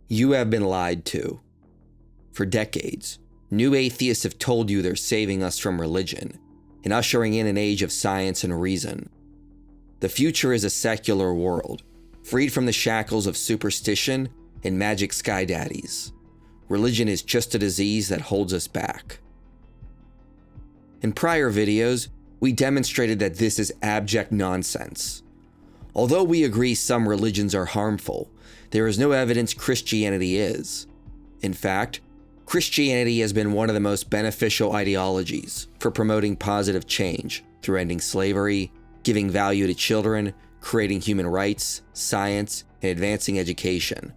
You have been lied to. For decades, new atheists have told you they're saving us from religion and ushering in an age of science and reason. The future is a secular world, freed from the shackles of superstition and magic sky daddies. Religion is just a disease that holds us back. In prior videos, we demonstrated that this is abject nonsense. Although we agree some religions are harmful, there is no evidence Christianity is. In fact, Christianity has been one of the most beneficial ideologies for promoting positive change through ending slavery, giving value to children, creating human rights, science, and advancing education.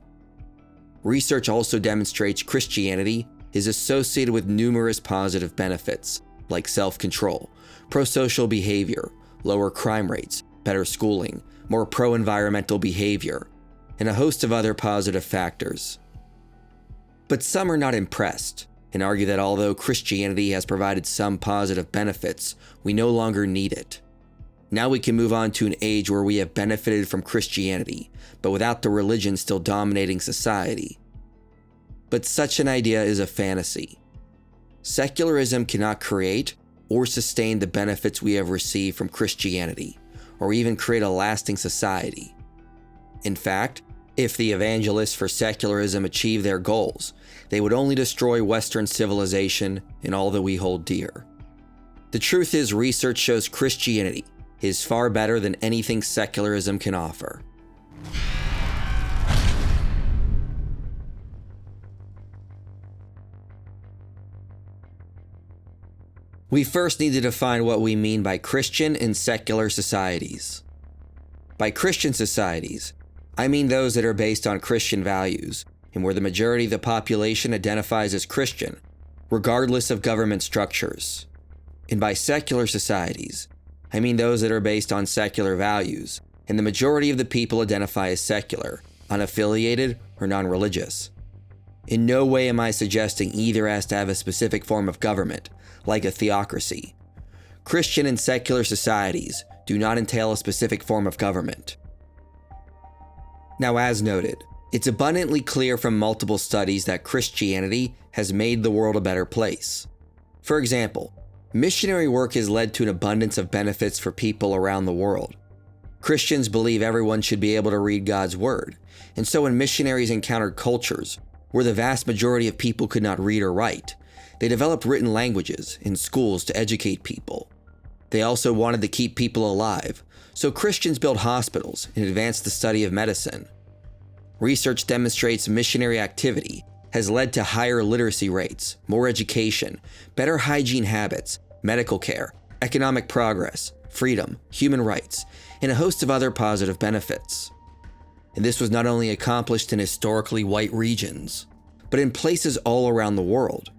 Research also demonstrates Christianity is associated with numerous positive benefits, like self-control, pro-social behavior, lower crime rates, better schooling, more pro-environmental behavior, and a host of other positive factors. But some are not impressed and argue that although Christianity has provided some positive benefits, we no longer need it. Now we can move on to an age where we have benefited from Christianity, but without the religion still dominating society. But such an idea is a fantasy. Secularism cannot create or sustain the benefits we have received from Christianity, or even create a lasting society. In fact, if the evangelists for secularism achieve their goals, they would only destroy Western civilization and all that we hold dear. The truth is, research shows Christianity is far better than anything secularism can offer. We first need to define what we mean by Christian and secular societies. By Christian societies, I mean those that are based on Christian values, and where the majority of the population identifies as Christian, regardless of government structures. And by secular societies, I mean those that are based on secular values, and the majority of the people identify as secular, unaffiliated, or non-religious. In no way am I suggesting either has to have a specific form of government, like a theocracy. Christian and secular societies do not entail a specific form of government. Now, as noted, it's abundantly clear from multiple studies that Christianity has made the world a better place. For example, missionary work has led to an abundance of benefits for people around the world. Christians believe everyone should be able to read God's word, and so when missionaries encountered cultures where the vast majority of people could not read or write, they developed written languages in schools to educate people. They also wanted to keep people alive, so Christians built hospitals and advanced the study of medicine. Research demonstrates missionary activity has led to higher literacy rates, more education, better hygiene habits, medical care, economic progress, freedom, human rights, and a host of other positive benefits. And this was not only accomplished in historically white regions, but in places all around the world.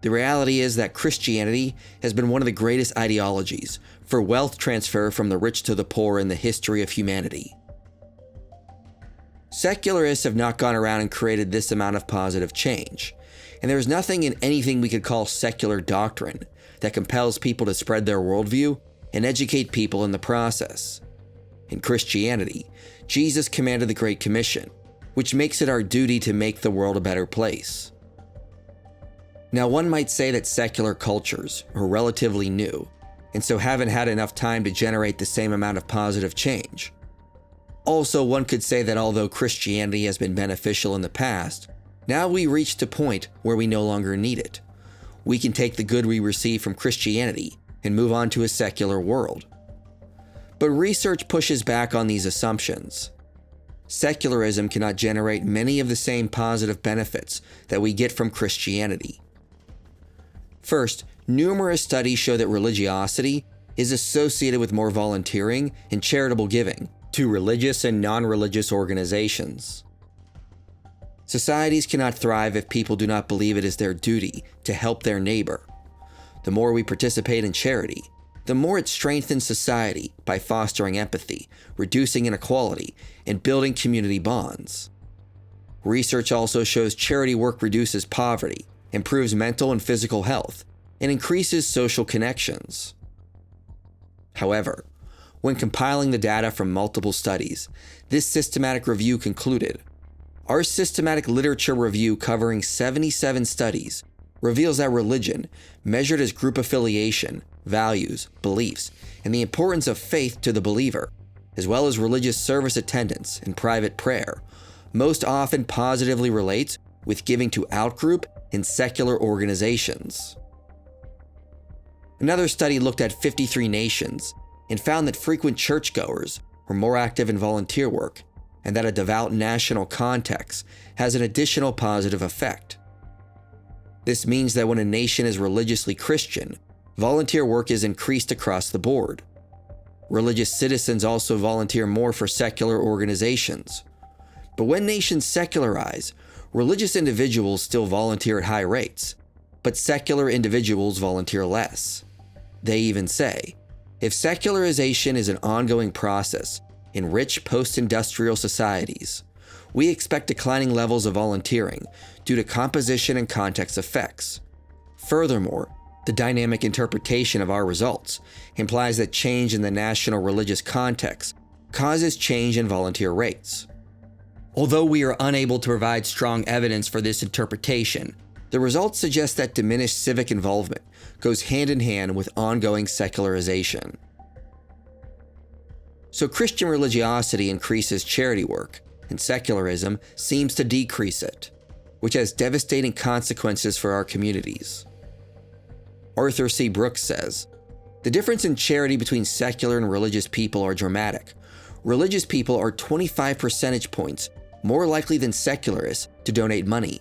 The reality is that Christianity has been one of the greatest ideologies for wealth transfer from the rich to the poor in the history of humanity. Secularists have not gone around and created this amount of positive change, and there is nothing in anything we could call secular doctrine that compels people to spread their worldview and educate people in the process. In Christianity, Jesus commanded the Great Commission, which makes it our duty to make the world a better place. Now, one might say that secular cultures are relatively new, and so haven't had enough time to generate the same amount of positive change. Also, one could say that although Christianity has been beneficial in the past, now we reached a point where we no longer need it. We can take the good we receive from Christianity and move on to a secular world. But research pushes back on these assumptions. Secularism cannot generate many of the same positive benefits that we get from Christianity. First, numerous studies show that religiosity is associated with more volunteering and charitable giving to religious and non-religious organizations. Societies cannot thrive if people do not believe it is their duty to help their neighbor. The more we participate in charity, the more it strengthens society by fostering empathy, reducing inequality, and building community bonds. Research also shows charity work reduces poverty, improves mental and physical health, and increases social connections. However, when compiling the data from multiple studies, this systematic review concluded, Our systematic literature review covering 77 studies reveals that religion, measured as group affiliation, values, beliefs, and the importance of faith to the believer, as well as religious service attendance and private prayer, most often positively relates with giving to outgroup and secular organizations. Another study looked at 53 nations and found that frequent churchgoers were more active in volunteer work, and that a devout national context has an additional positive effect. This means that when a nation is religiously Christian, volunteer work is increased across the board. Religious citizens also volunteer more for secular organizations. But when nations secularize, religious individuals still volunteer at high rates, but secular individuals volunteer less. They even say, if secularization is an ongoing process in rich post-industrial societies, we expect declining levels of volunteering due to composition and context effects. Furthermore, the dynamic interpretation of our results implies that change in the national religious context causes change in volunteer rates. Although we are unable to provide strong evidence for this interpretation, the results suggest that diminished civic involvement goes hand in hand with ongoing secularization. So Christian religiosity increases charity work, and secularism seems to decrease it, which has devastating consequences for our communities. Arthur C. Brooks says, the difference in charity between secular and religious people are dramatic. Religious people are 25 percentage points more likely than secularists to donate money,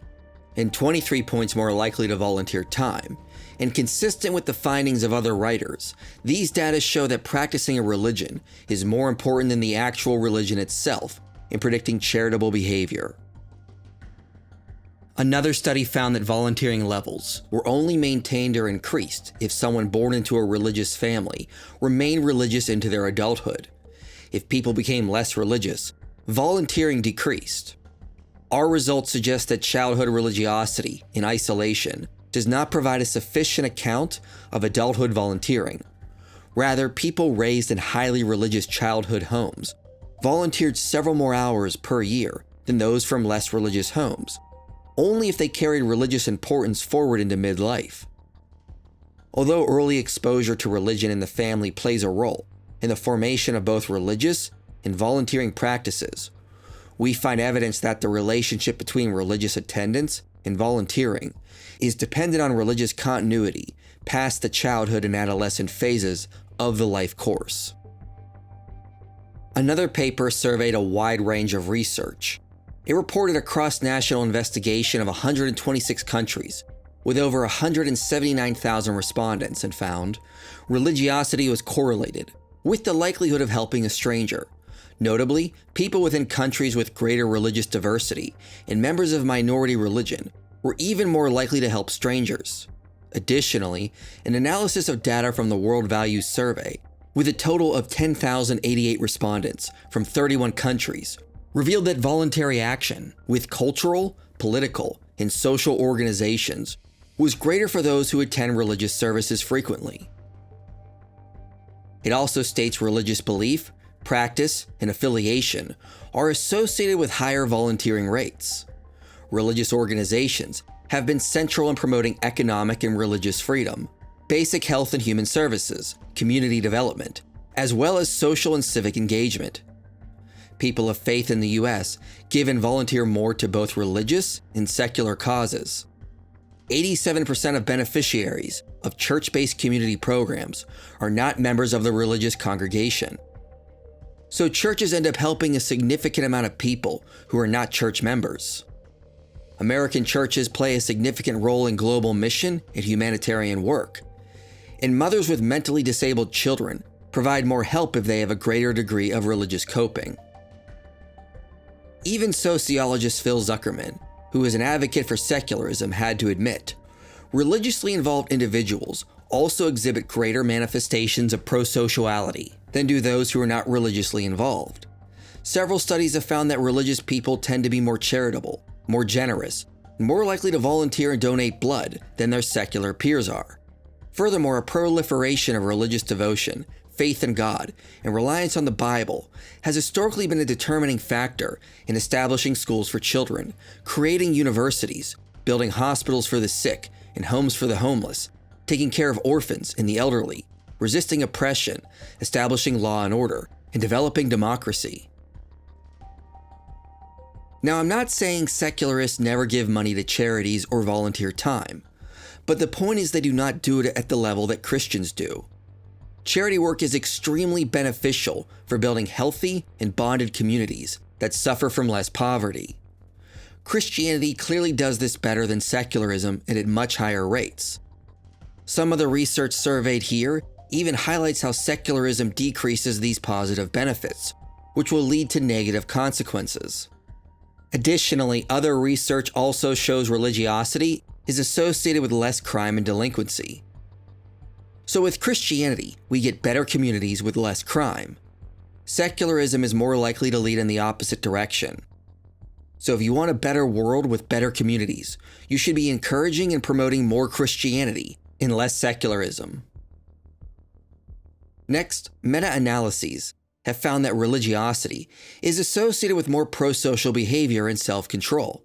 and 23 points more likely to volunteer time. And consistent with the findings of other writers, these data show that practicing a religion is more important than the actual religion itself in predicting charitable behavior. Another study found that volunteering levels were only maintained or increased if someone born into a religious family remained religious into their adulthood. If people became less religious, volunteering decreased. Our results suggest that childhood religiosity in isolation does not provide a sufficient account of adulthood volunteering. Rather, people raised in highly religious childhood homes volunteered several more hours per year than those from less religious homes, only if they carried religious importance forward into midlife. Although early exposure to religion in the family plays a role in the formation of both religious and volunteering practices, we find evidence that the relationship between religious attendance and volunteering is dependent on religious continuity past the childhood and adolescent phases of the life course. Another paper surveyed a wide range of research. It reported a cross-national investigation of 126 countries with over 179,000 respondents and found religiosity was correlated with the likelihood of helping a stranger. Notably, people within countries with greater religious diversity and members of minority religion were even more likely to help strangers. Additionally, an analysis of data from the World Values Survey, with a total of 10,088 respondents from 31 countries, revealed that voluntary action with cultural, political, and social organizations was greater for those who attend religious services frequently. It also states religious belief, practice, and affiliation are associated with higher volunteering rates. Religious organizations have been central in promoting economic and religious freedom, basic health and human services, community development, as well as social and civic engagement. People of faith in the U.S. give and volunteer more to both religious and secular causes. 87% of beneficiaries of church-based community programs are not members of the religious congregation. So churches end up helping a significant amount of people who are not church members. American churches play a significant role in global mission and humanitarian work. And mothers with mentally disabled children provide more help if they have a greater degree of religious coping. Even sociologist Phil Zuckerman, who is an advocate for secularism, had to admit, religiously involved individuals also exhibit greater manifestations of prosociality than do those who are not religiously involved. Several studies have found that religious people tend to be more charitable, more generous, and more likely to volunteer and donate blood than their secular peers are. Furthermore, a proliferation of religious devotion faith in God, and reliance on the Bible has historically been a determining factor in establishing schools for children, creating universities, building hospitals for the sick and homes for the homeless, taking care of orphans and the elderly, resisting oppression, establishing law and order, and developing democracy. Now, I'm not saying secularists never give money to charities or volunteer time, but the point is they do not do it at the level that Christians do. Charity work is extremely beneficial for building healthy and bonded communities that suffer from less poverty. Christianity clearly does this better than secularism and at much higher rates. Some of the research surveyed here even highlights how secularism decreases these positive benefits, which will lead to negative consequences. Additionally, other research also shows religiosity is associated with less crime and delinquency. So with Christianity, we get better communities with less crime. Secularism is more likely to lead in the opposite direction. So if you want a better world with better communities, you should be encouraging and promoting more Christianity and less secularism. Next, meta-analyses have found that religiosity is associated with more pro-social behavior and self-control.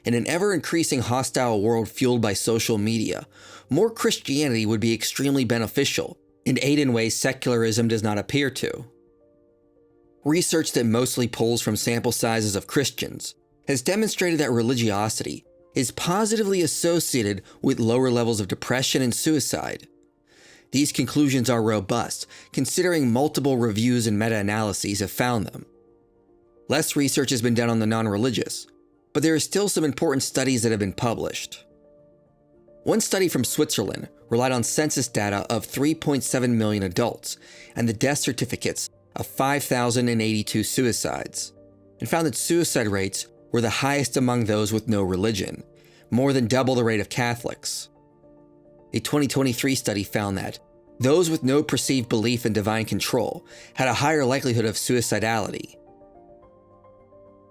In an ever-increasing hostile world fueled by social media, more Christianity would be extremely beneficial and aid in ways secularism does not appear to. Research that mostly pulls from sample sizes of Christians has demonstrated that religiosity is positively associated with lower levels of depression and suicide. These conclusions are robust, considering multiple reviews and meta-analyses have found them. Less research has been done on the non-religious, but there are still some important studies that have been published. One study from Switzerland relied on census data of 3.7 million adults and the death certificates of 5,082 suicides, and found that suicide rates were the highest among those with no religion, more than double the rate of Catholics. A 2023 study found that those with no perceived belief in divine control had a higher likelihood of suicidality.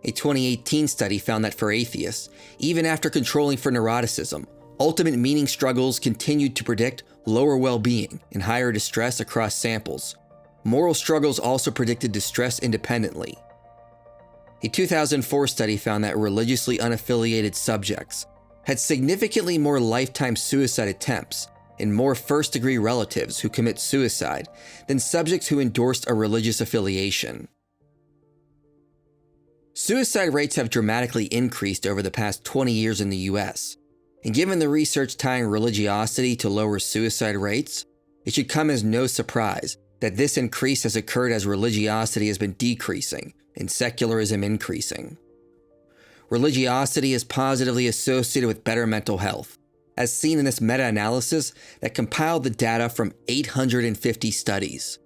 A 2018 study found that for atheists, even after controlling for neuroticism, ultimate meaning struggles continued to predict lower well-being and higher distress across samples. Moral struggles also predicted distress independently. A 2004 study found that religiously unaffiliated subjects had significantly more lifetime suicide attempts and more first-degree relatives who commit suicide than subjects who endorsed a religious affiliation. Suicide rates have dramatically increased over the past 20 years in the US, and given the research tying religiosity to lower suicide rates, it should come as no surprise that this increase has occurred as religiosity has been decreasing and secularism increasing. Religiosity is positively associated with better mental health, as seen in this meta-analysis that compiled the data from 850 studies.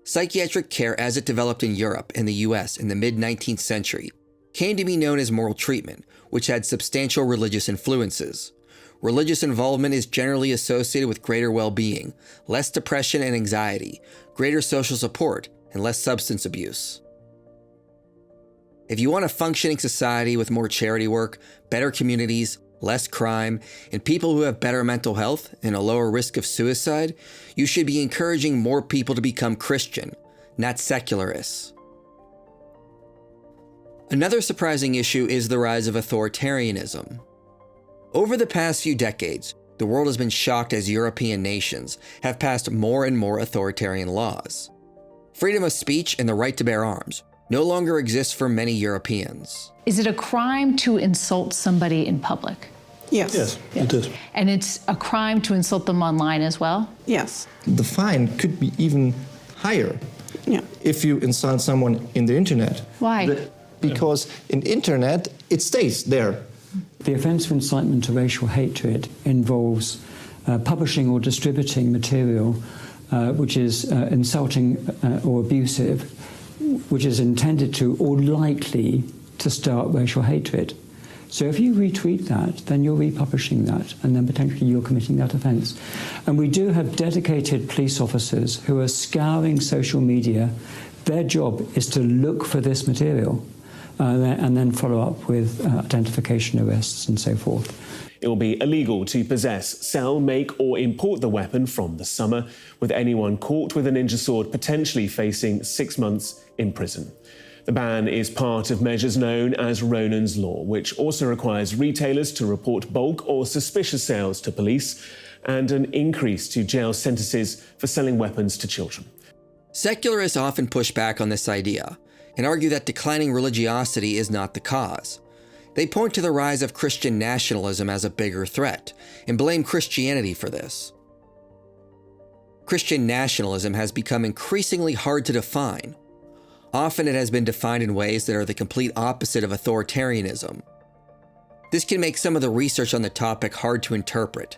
Psychiatric care as it developed in Europe and the US in the mid-19th century came to be known as moral treatment, which had substantial religious influences. Religious involvement is generally associated with greater well-being, less depression and anxiety, greater social support, and less substance abuse. If you want a functioning society with more charity work, better communities, less crime, and people who have better mental health and a lower risk of suicide, you should be encouraging more people to become Christian, not secularists. Another surprising issue is the rise of authoritarianism. Over the past few decades, the world has been shocked as European nations have passed more and more authoritarian laws. Freedom of speech and the right to bear arms no longer exists for many Europeans. Is it a crime to insult somebody in public? Yes. Yes, it is. And it's a crime to insult them online as well? Yes. The fine could be even higher if you insult someone in the internet. Why? Because in the internet, it stays there. The offence of incitement to racial hatred involves publishing or distributing material which is insulting or abusive, which is intended to or likely to start racial hatred. So if you retweet that, then you're republishing that, and then potentially you're committing that offence. And we do have dedicated police officers who are scouring social media. Their job is to look for this material. and then follow up with identification arrests and so forth. It will be illegal to possess, sell, make or import the weapon from the summer, with anyone caught with a ninja sword potentially facing 6 months in prison. The ban is part of measures known as Ronan's Law, which also requires retailers to report bulk or suspicious sales to police, and an increase to jail sentences for selling weapons to children. Secularists often push back on this idea and argue that declining religiosity is not the cause. They point to the rise of Christian nationalism as a bigger threat and blame Christianity for this. Christian nationalism has become increasingly hard to define. Often it has been defined in ways that are the complete opposite of authoritarianism. This can make some of the research on the topic hard to interpret.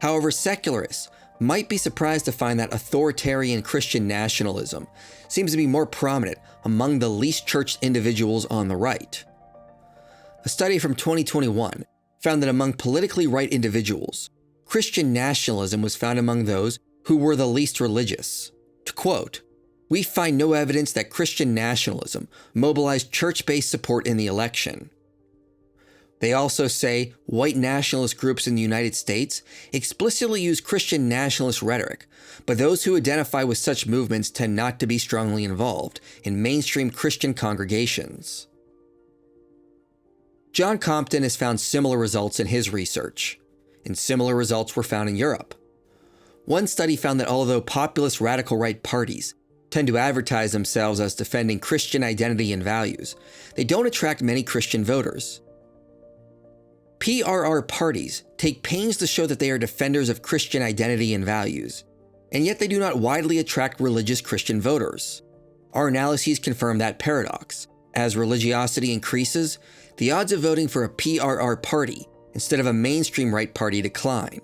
However, secularists might be surprised to find that authoritarian Christian nationalism seems to be more prominent among the least churched individuals on the right. A study from 2021 found that among politically right individuals, Christian nationalism was found among those who were the least religious. To quote, "We find no evidence that Christian nationalism mobilized church-based support in the election." They also say white nationalist groups in the United States explicitly use Christian nationalist rhetoric, but those who identify with such movements tend not to be strongly involved in mainstream Christian congregations. John Compton has found similar results in his research, and similar results were found in Europe. One study found that although populist radical right parties tend to advertise themselves as defending Christian identity and values, they don't attract many Christian voters. PRR parties take pains to show that they are defenders of Christian identity and values, and yet they do not widely attract religious Christian voters. Our analyses confirm that paradox. As religiosity increases, the odds of voting for a PRR party instead of a mainstream right party decline.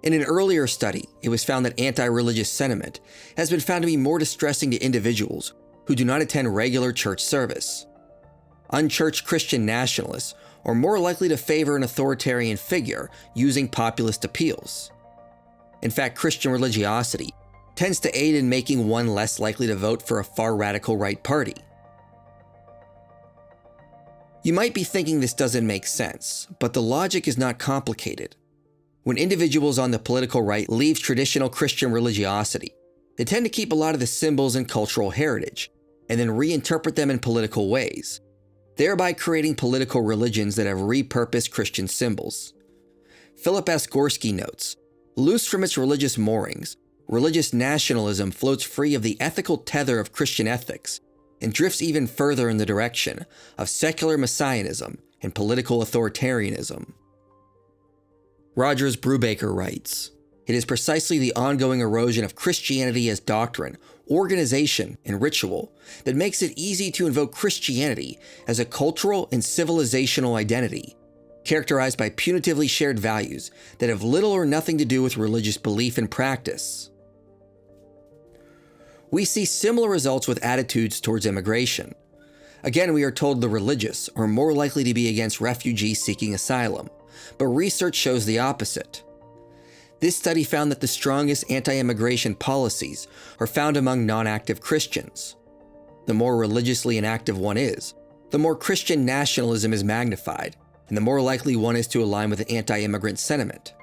In an earlier study, it was found that anti-religious sentiment has been found to be more distressing to individuals who do not attend regular church service. Unchurched Christian nationalists are more likely to favor an authoritarian figure using populist appeals. In fact, Christian religiosity tends to aid in making one less likely to vote for a far radical right party. You might be thinking this doesn't make sense, but the logic is not complicated. When individuals on the political right leave traditional Christian religiosity, they tend to keep a lot of the symbols and cultural heritage, and then reinterpret them in political ways, thereby creating political religions that have repurposed Christian symbols. Philip S. Gorski notes, "Loose from its religious moorings, religious nationalism floats free of the ethical tether of Christian ethics and drifts even further in the direction of secular messianism and political authoritarianism." Rogers Brubaker writes, "It is precisely the ongoing erosion of Christianity as doctrine, organization, and ritual that makes it easy to invoke Christianity as a cultural and civilizational identity, characterized by punitively shared values that have little or nothing to do with religious belief and practice." We see similar results with attitudes towards immigration. Again, we are told the religious are more likely to be against refugees seeking asylum, but research shows the opposite. This study found that the strongest anti-immigration policies are found among non-active Christians. The more religiously inactive one is, the more Christian nationalism is magnified, and the more likely one is to align with anti-immigrant sentiment.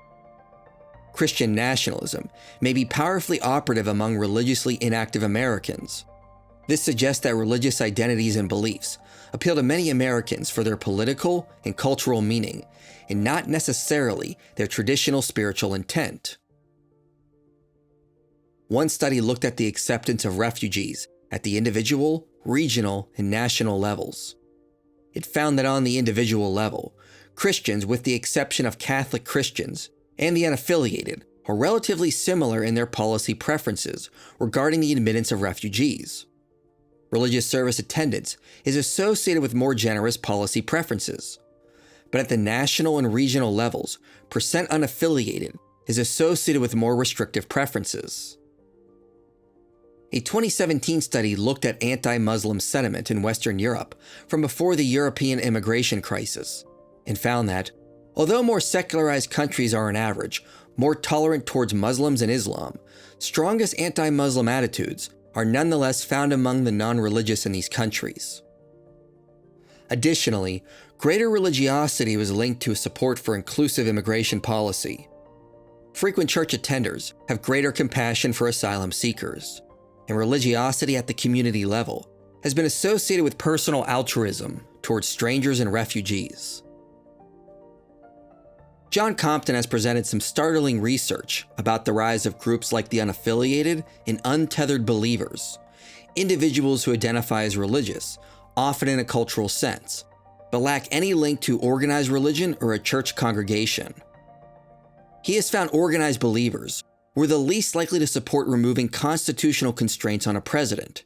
Christian nationalism may be powerfully operative among religiously inactive Americans. This suggests that religious identities and beliefs appeal to many Americans for their political and cultural meaning, and not necessarily their traditional spiritual intent. One study looked at the acceptance of refugees at the individual, regional, and national levels. It found that on the individual level, Christians, with the exception of Catholic Christians and the unaffiliated, are relatively similar in their policy preferences regarding the admittance of refugees. Religious service attendance is associated with more generous policy preferences. But at the national and regional levels, percent unaffiliated is associated with more restrictive preferences. A 2017 study looked at anti-Muslim sentiment in Western Europe from before the European immigration crisis, and found that, although more secularized countries are on average more tolerant towards Muslims and Islam, strongest anti-Muslim attitudes are nonetheless found among the non-religious in these countries. Additionally, greater religiosity was linked to a support for inclusive immigration policy. Frequent church attenders have greater compassion for asylum seekers, and religiosity at the community level has been associated with personal altruism towards strangers and refugees. John Compton has presented some startling research about the rise of groups like the unaffiliated and untethered believers, individuals who identify as religious, often in a cultural sense, but lack any link to organized religion or a church congregation. He has found organized believers were the least likely to support removing constitutional constraints on a president.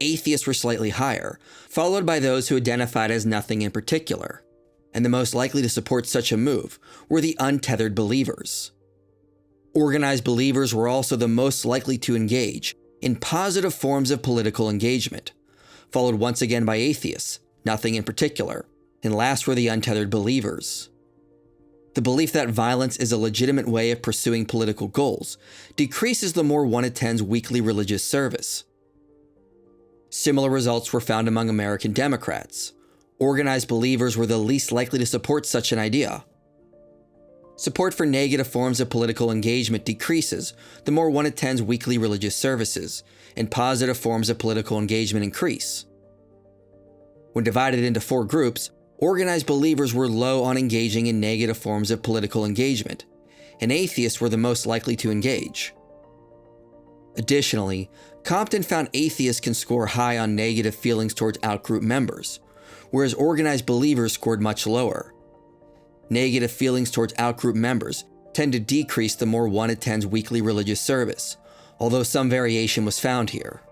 Atheists were slightly higher, followed by those who identified as nothing in particular. And the most likely to support such a move were the untethered believers. Organized believers were also the most likely to engage in positive forms of political engagement, followed once again by atheists, nothing in particular, and last were the untethered believers. The belief that violence is a legitimate way of pursuing political goals decreases the more one attends weekly religious service. Similar results were found among American Democrats. Organized believers were the least likely to support such an idea. Support for negative forms of political engagement decreases the more one attends weekly religious services, and positive forms of political engagement increase. When divided into 4 groups, organized believers were low on engaging in negative forms of political engagement, and atheists were the most likely to engage. Additionally, Compton found atheists can score high on negative feelings towards outgroup members, whereas organized believers scored much lower. Negative feelings towards outgroup members tend to decrease the more one attends weekly religious service, although some variation was found here.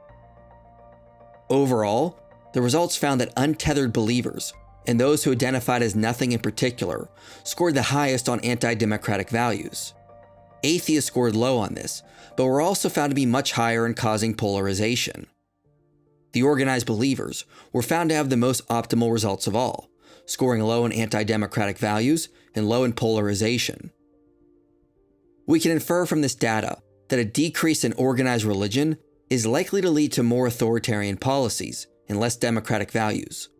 Overall, the results found that untethered believers, and those who identified as nothing in particular, scored the highest on anti-democratic values. Atheists scored low on this, but were also found to be much higher in causing polarization. The organized believers were found to have the most optimal results of all, scoring low in anti-democratic values and low in polarization. We can infer from this data that a decrease in organized religion is likely to lead to more authoritarian policies and less democratic values,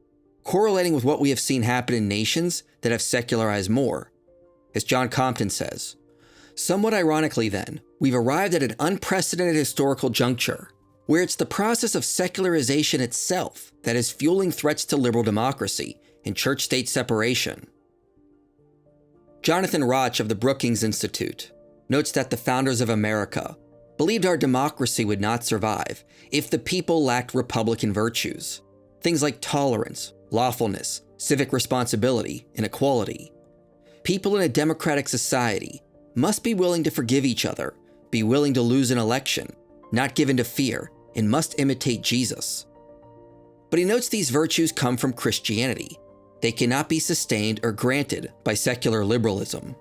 correlating with what we have seen happen in nations that have secularized more. As John Compton says, somewhat ironically then, we've arrived at an unprecedented historical juncture where it's the process of secularization itself that is fueling threats to liberal democracy and church-state separation. Jonathan Roch of the Brookings Institute notes that the founders of America believed our democracy would not survive if the people lacked Republican virtues, things like tolerance, lawfulness, civic responsibility, and equality. People in a democratic society must be willing to forgive each other, be willing to lose an election, not given to fear, and must imitate Jesus. But he notes these virtues come from Christianity. They cannot be sustained or granted by secular liberalism.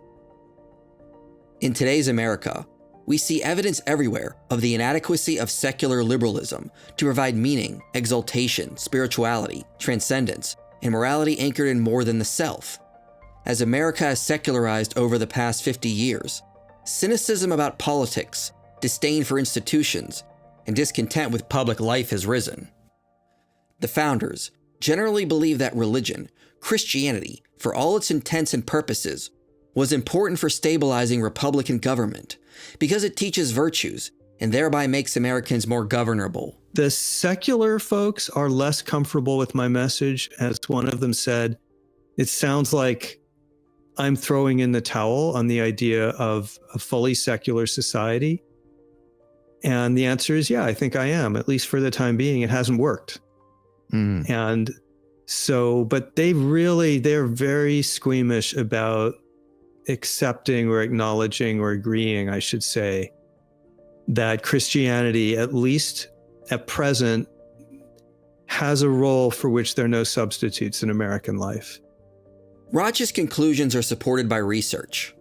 In today's America, we see evidence everywhere of the inadequacy of secular liberalism to provide meaning, exaltation, spirituality, transcendence, and morality anchored in more than the self. As America has secularized over the past 50 years, cynicism about politics, disdain for institutions, and discontent with public life has risen. The founders generally believed that religion, Christianity, for all its intents and purposes, was important for stabilizing Republican government because it teaches virtues and thereby makes Americans more governable. The secular folks are less comfortable with my message. As one of them said, it sounds like I'm throwing in the towel on the idea of a fully secular society. And the answer is, yeah, I think I am, at least for the time being. It hasn't worked. And so, but they're very squeamish about accepting or acknowledging or agreeing, I should say, that Christianity, at least at present, has a role for which there are no substitutes in American life. Roch's conclusions are supported by research.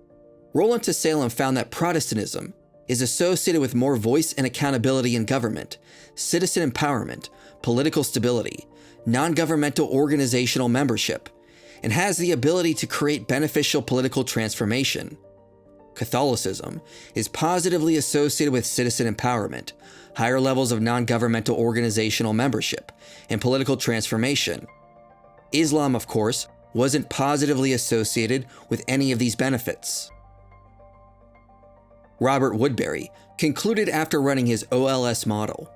Roland to Salem found that Protestantism is associated with more voice and accountability in government, citizen empowerment, political stability, non-governmental organizational membership, and has the ability to create beneficial political transformation. Catholicism, is positively associated with citizen empowerment, higher levels of non-governmental organizational membership, and political transformation. Islam, of course, wasn't positively associated with any of these benefits. Robert Woodbury concluded after running his OLS model,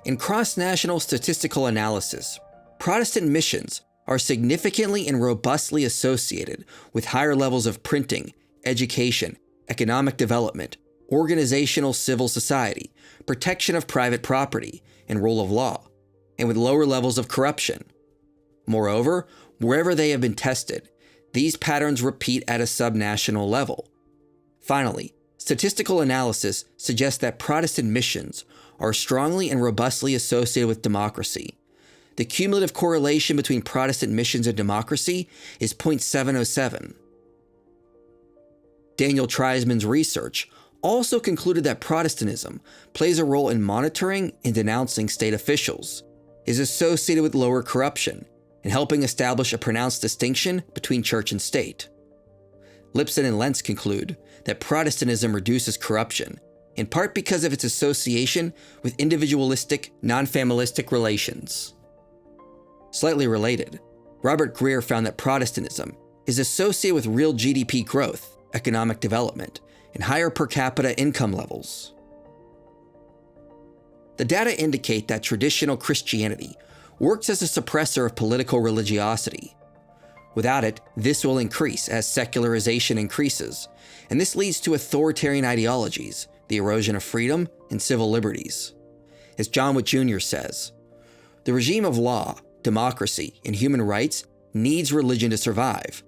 in cross-national statistical analysis, Protestant missions are significantly and robustly associated with higher levels of printing, education, economic development, organizational civil society, protection of private property, and rule of law, and with lower levels of corruption. Moreover, wherever they have been tested, these patterns repeat at a subnational level. Finally, statistical analysis suggests that Protestant missions are strongly and robustly associated with democracy. The cumulative correlation between Protestant missions and democracy is 0.707. Daniel Treisman's research also concluded that Protestantism plays a role in monitoring and denouncing state officials, is associated with lower corruption, and helping establish a pronounced distinction between church and state. Lipson and Lentz conclude that Protestantism reduces corruption, in part because of its association with individualistic, non-familistic relations. Slightly related, Robert Greer found that Protestantism is associated with real GDP growth, economic development, and higher per capita income levels. The data indicate that traditional Christianity works as a suppressor of political religiosity. Without it, this will increase as secularization increases, and this leads to authoritarian ideologies, the erosion of freedom and civil liberties. As John Witt Jr. says, the regime of law, democracy, and human rights needs religion to survive.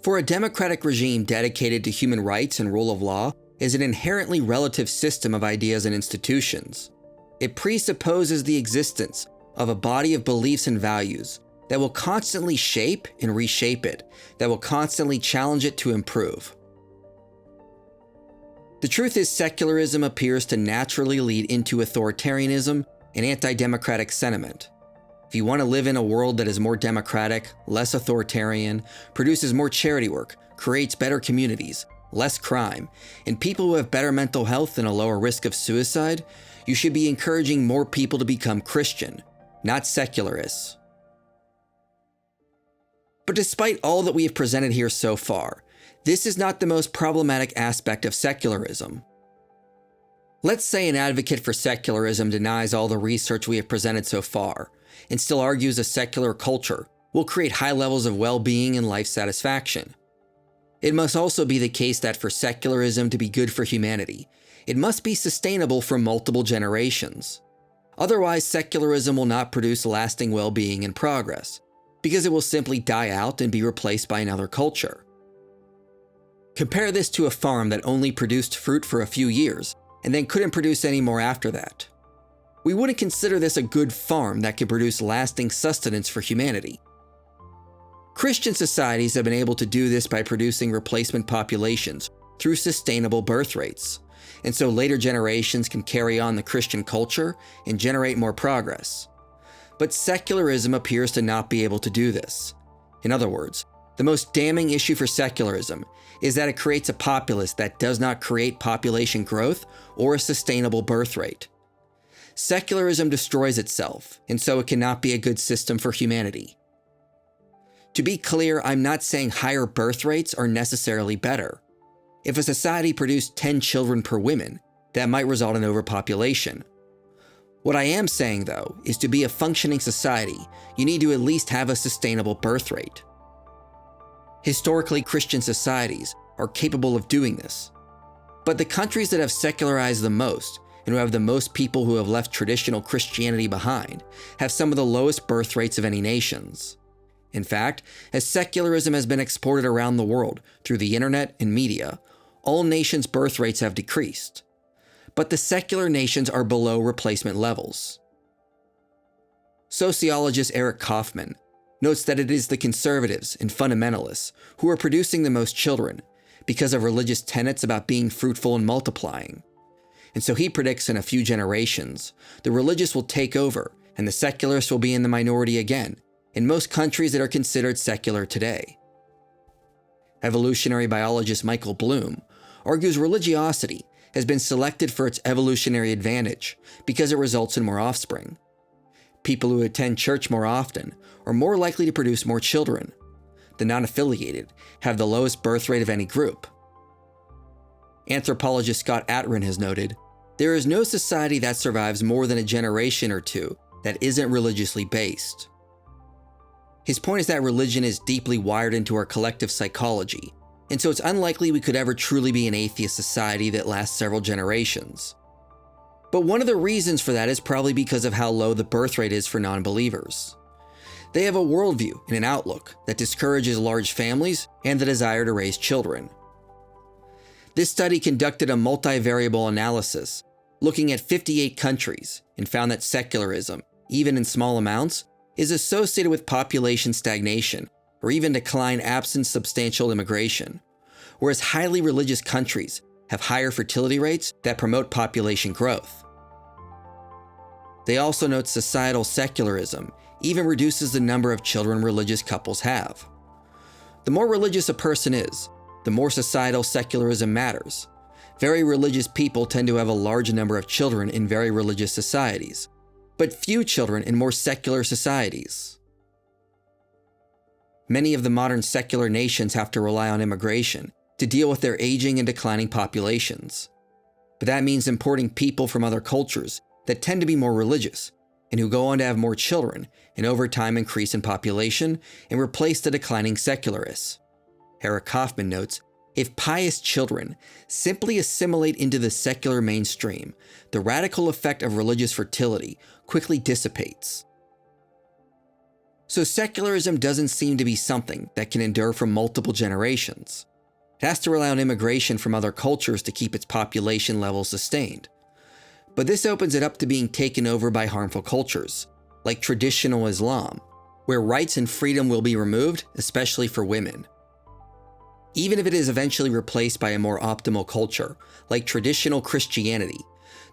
For a democratic regime dedicated to human rights and rule of law is an inherently relative system of ideas and institutions. It presupposes the existence of a body of beliefs and values that will constantly shape and reshape it, that will constantly challenge it to improve. The truth is, secularism appears to naturally lead into authoritarianism and anti-democratic sentiment. If you want to live in a world that is more democratic, less authoritarian, produces more charity work, creates better communities, less crime, and people who have better mental health and a lower risk of suicide, you should be encouraging more people to become Christian, not secularists. But despite all that we have presented here so far, this is not the most problematic aspect of secularism. Let's say an advocate for secularism denies all the research we have presented so far, and still argues a secular culture will create high levels of well-being and life satisfaction. It must also be the case that for secularism to be good for humanity, it must be sustainable for multiple generations. Otherwise, secularism will not produce lasting well-being and progress, because it will simply die out and be replaced by another culture. Compare this to a farm that only produced fruit for a few years, and then couldn't produce any more after that. We wouldn't consider this a good farm that could produce lasting sustenance for humanity. Christian societies have been able to do this by producing replacement populations through sustainable birth rates, and so later generations can carry on the Christian culture and generate more progress. But secularism appears to not be able to do this. In other words, the most damning issue for secularism is that it creates a populace that does not create population growth or a sustainable birth rate. Secularism destroys itself, and so it cannot be a good system for humanity. To be clear, I'm not saying higher birth rates are necessarily better. If a society produced 10 children per woman, that might result in overpopulation. What I am saying, though, is to be a functioning society, you need to at least have a sustainable birth rate. Historically, Christian societies are capable of doing this. But the countries that have secularized the most, and who have the most people who have left traditional Christianity behind, have some of the lowest birth rates of any nations. In fact, as secularism has been exported around the world through the internet and media, all nations' birth rates have decreased. But the secular nations are below replacement levels. Sociologist Eric Kaufman notes that it is the conservatives and fundamentalists who are producing the most children because of religious tenets about being fruitful and multiplying. And so he predicts in a few generations, the religious will take over and the secularists will be in the minority again in most countries that are considered secular today. Evolutionary biologist Michael Bloom argues religiosity has been selected for its evolutionary advantage because it results in more offspring. People who attend church more often are more likely to produce more children. The non-affiliated have the lowest birth rate of any group. Anthropologist Scott Atran has noted, there is no society that survives more than a generation or two that isn't religiously based. His point is that religion is deeply wired into our collective psychology, and so it's unlikely we could ever truly be an atheist society that lasts several generations. But one of the reasons for that is probably because of how low the birth rate is for non-believers. They have a worldview and an outlook that discourages large families and the desire to raise children. This study conducted a multivariable analysis, looking at 58 countries, and found that secularism, even in small amounts, is associated with population stagnation or even decline absent substantial immigration, whereas highly religious countries have higher fertility rates that promote population growth. They also note societal secularism even reduces the number of children religious couples have. The more religious a person is, the more societal secularism matters. Very religious people tend to have a large number of children in very religious societies, but few children in more secular societies. Many of the modern secular nations have to rely on immigration to deal with their aging and declining populations. But that means importing people from other cultures that tend to be more religious and who go on to have more children and over time increase in population and replace the declining secularists. Eric Kaufman notes, if pious children simply assimilate into the secular mainstream, the radical effect of religious fertility quickly dissipates. So secularism doesn't seem to be something that can endure for multiple generations. It has to rely on immigration from other cultures to keep its population level sustained. But this opens it up to being taken over by harmful cultures, like traditional Islam, where rights and freedom will be removed, especially for women. Even if it is eventually replaced by a more optimal culture, like traditional Christianity,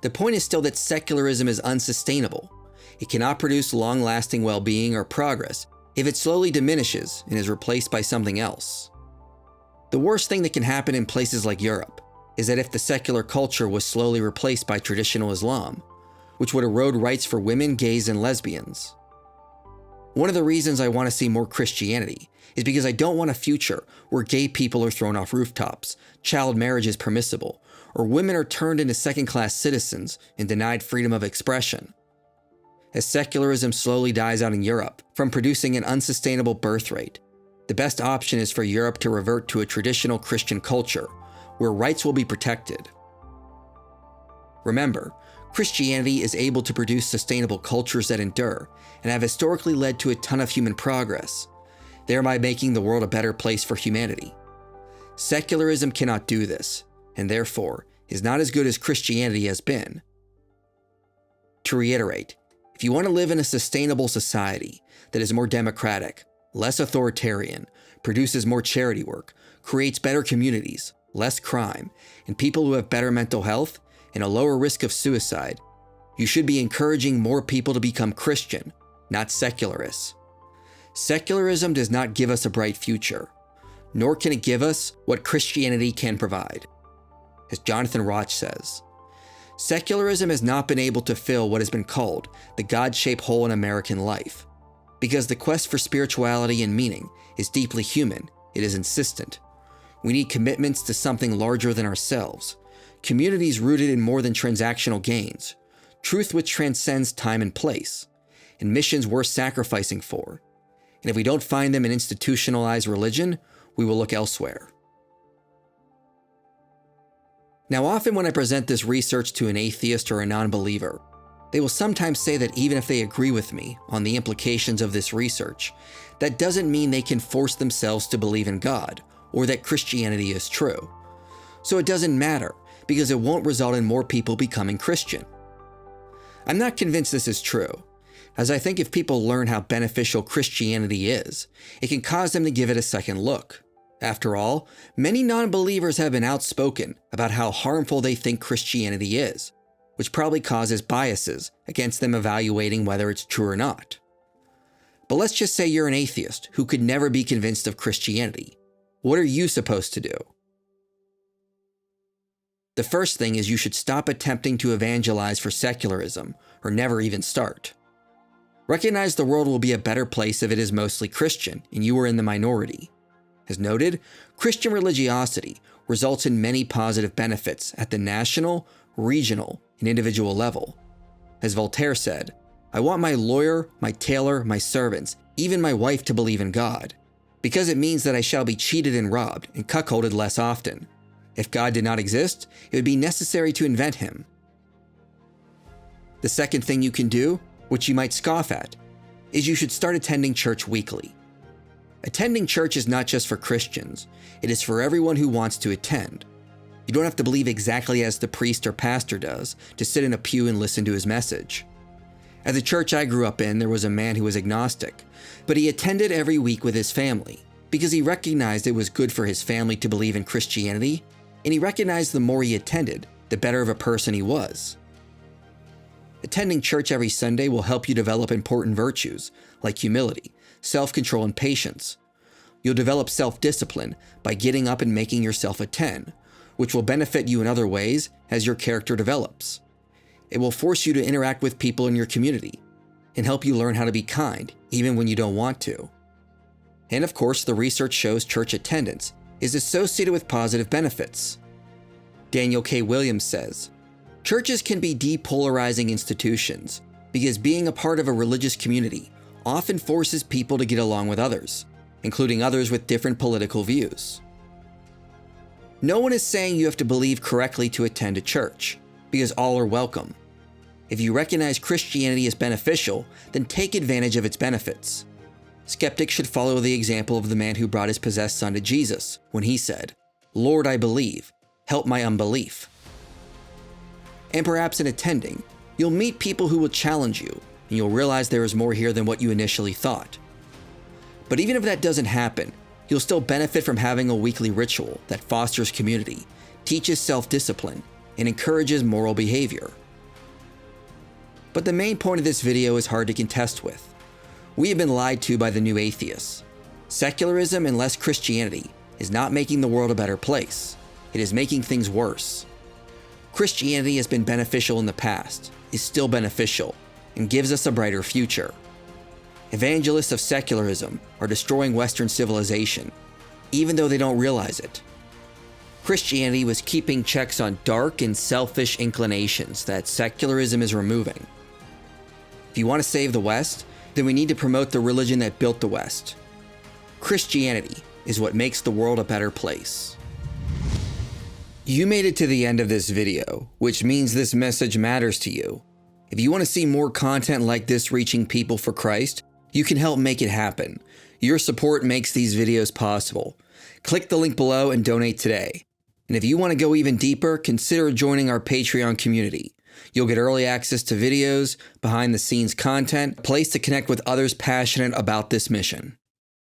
the point is still that secularism is unsustainable. It cannot produce long-lasting well-being or progress if it slowly diminishes and is replaced by something else. The worst thing that can happen in places like Europe is that if the secular culture was slowly replaced by traditional Islam, which would erode rights for women, gays, and lesbians. One of the reasons I want to see more Christianity is because I don't want a future where gay people are thrown off rooftops, child marriage is permissible, or women are turned into second-class citizens and denied freedom of expression. As secularism slowly dies out in Europe from producing an unsustainable birth rate, the best option is for Europe to revert to a traditional Christian culture where rights will be protected. Remember, Christianity is able to produce sustainable cultures that endure and have historically led to a ton of human progress, thereby making the world a better place for humanity. Secularism cannot do this, and therefore is not as good as Christianity has been. To reiterate, if you want to live in a sustainable society that is more democratic, less authoritarian, produces more charity work, creates better communities, less crime, and people who have better mental health and a lower risk of suicide, you should be encouraging more people to become Christian, not secularists. Secularism does not give us a bright future, nor can it give us what Christianity can provide. As Jonathan Roch says, secularism has not been able to fill what has been called the God-shaped hole in American life. Because the quest for spirituality and meaning is deeply human, it is insistent. We need commitments to something larger than ourselves, communities rooted in more than transactional gains, truth which transcends time and place, and missions worth sacrificing for. And if we don't find them in institutionalized religion, we will look elsewhere. Now, often when I present this research to an atheist or a non-believer, they will sometimes say that even if they agree with me on the implications of this research, that doesn't mean they can force themselves to believe in God or that Christianity is true. So it doesn't matter because it won't result in more people becoming Christian. I'm not convinced this is true, as I think if people learn how beneficial Christianity is, it can cause them to give it a second look. After all, many non-believers have been outspoken about how harmful they think Christianity is, which probably causes biases against them evaluating whether it's true or not. But let's just say you're an atheist who could never be convinced of Christianity. What are you supposed to do? The first thing is you should stop attempting to evangelize for secularism, or never even start. Recognize the world will be a better place if it is mostly Christian, and you are in the minority. As noted, Christian religiosity results in many positive benefits at the national, regional, and individual level. As Voltaire said, "I want my lawyer, my tailor, my servants, even my wife to believe in God, because it means that I shall be cheated and robbed and cuckolded less often. If God did not exist, it would be necessary to invent him." The second thing you can do, which you might scoff at, is you should start attending church weekly. Attending church is not just for Christians, it is for everyone who wants to attend. You don't have to believe exactly as the priest or pastor does to sit in a pew and listen to his message. At the church I grew up in, there was a man who was agnostic, but he attended every week with his family because he recognized it was good for his family to believe in Christianity, and he recognized the more he attended, the better of a person he was. Attending church every Sunday will help you develop important virtues like humility, self-control, and patience. You'll develop self-discipline by getting up and making yourself attend, which will benefit you in other ways as your character develops. It will force you to interact with people in your community and help you learn how to be kind, even when you don't want to. And of course, the research shows church attendance is associated with positive benefits. Daniel K. Williams says, "Churches can be depolarizing institutions because being a part of a religious community often forces people to get along with others, including others with different political views." No one is saying you have to believe correctly to attend a church, because all are welcome. If you recognize Christianity as beneficial, then take advantage of its benefits. Skeptics should follow the example of the man who brought his possessed son to Jesus when he said, "Lord, I believe, help my unbelief." And perhaps in attending, you'll meet people who will challenge you, and you'll realize there is more here than what you initially thought. But even if that doesn't happen, you'll still benefit from having a weekly ritual that fosters community, teaches self-discipline, and encourages moral behavior. But the main point of this video is hard to contest with. We have been lied to by the new atheists. Secularism and less Christianity is not making the world a better place. It is making things worse. Christianity has been beneficial in the past, is still beneficial, and gives us a brighter future. Evangelists of secularism are destroying Western civilization, even though they don't realize it. Christianity was keeping checks on dark and selfish inclinations that secularism is removing. If you want to save the West, then we need to promote the religion that built the West. Christianity is what makes the world a better place. You made it to the end of this video, which means this message matters to you. If you want to see more content like this reaching people for Christ, you can help make it happen. Your support makes these videos possible. Click the link below and donate today. And if you want to go even deeper, consider joining our Patreon community. You'll get early access to videos, behind-the-scenes content, a place to connect with others passionate about this mission.